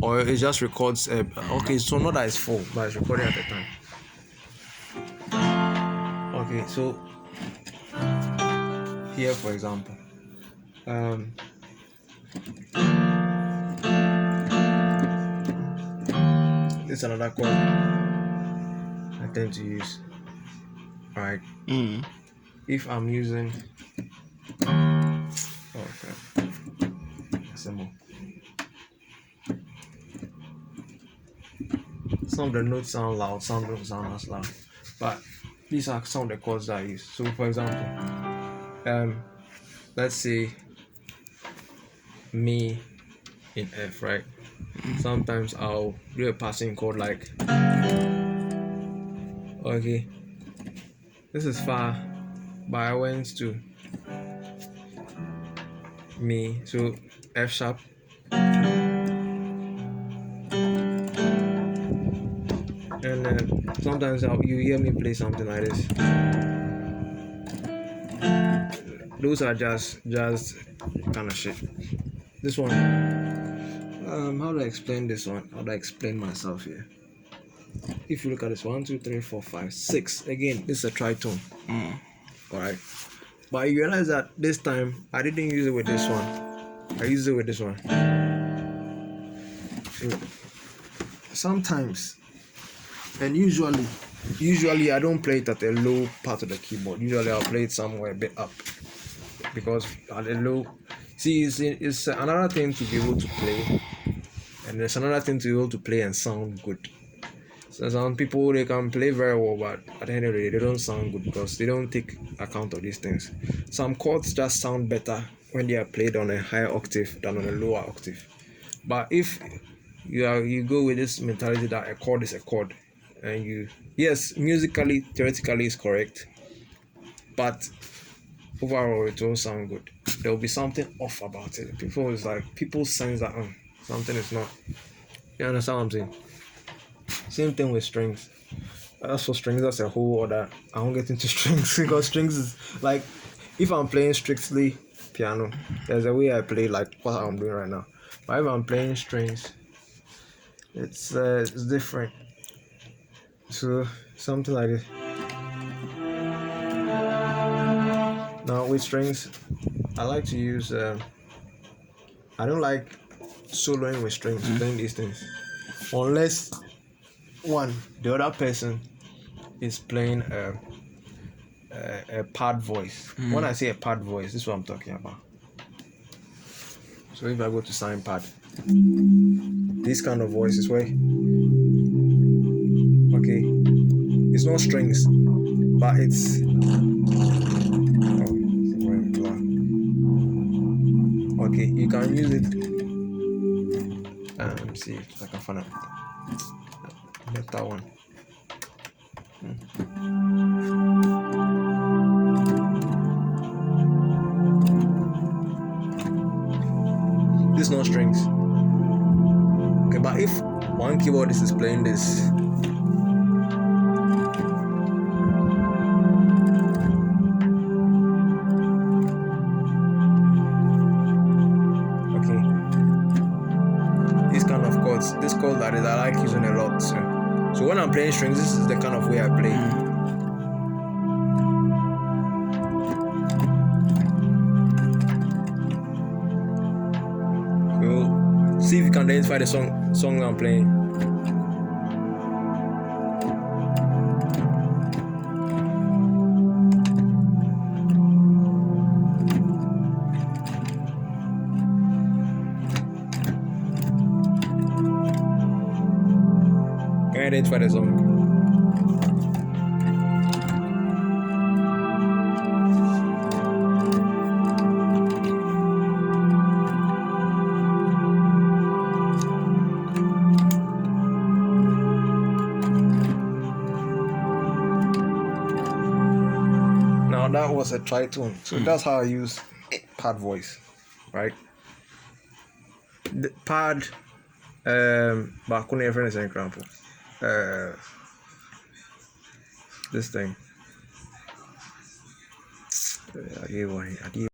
or it just records. Okay, so not that it's full, but it's recording at the time. Okay, so here, for example, this is another chord I tend to use. Right. If I'm using, okay, some of the notes sound loud, some don't sound as loud, but these are some of the chords that I use. So, for example, let's say me in F, right? Sometimes I'll do a passing chord like, okay, this is far, but I went to me, so F sharp, and sometimes you hear me play something like this. Those are just kind of shit. This one, how do I explain this one? How do I explain myself here? If you look at this, 1, 2, 3, 4, 5, 6. Again, this is a tritone. Alright. But you realize that this time I didn't use it with this one. I used it with this one. So, sometimes, and usually I don't play it at a low part of the keyboard. Usually I'll play it somewhere a bit up, because at a low, see, it's another thing to be able to play, and there's another thing to be able to play and sound good. So some people, they can play very well, but at the end of the day they don't sound good because they don't take account of these things. Some chords just sound better when they are played on a higher octave than on a lower octave. But if you go with this mentality that a chord is a chord, and yes, musically, theoretically is correct, but overall it won't sound good. There will be something off about it. People sense that something is not. You understand what I'm saying? Same thing with strings. As for strings, that's a whole other. I won't get into strings because strings is like, if I'm playing strictly piano, there's a way I play like what I'm doing right now. But if I'm playing strings, it's different. So something like this. Now with strings, I like to use. I don't like soloing with strings, playing these things, unless the other person is playing a pad voice. When I say a pad voice, this is what I'm talking about. So if I go to sign pad, this kind of voice is where, okay, it's not strings, but it's okay, you can use it. Let me see if I can find a better one. This is not strings. Okay, but if one keyboardist is playing this, okay, these kind of chords, this chord that is I like using a lot. So when I'm playing strings, this is the kind of way I play. So see if you can identify the song I'm playing. Can you identify the song? Now that was a tritone, so that's how I use pad voice, right? The pad, but couldn't even an example. This thing. I gave one.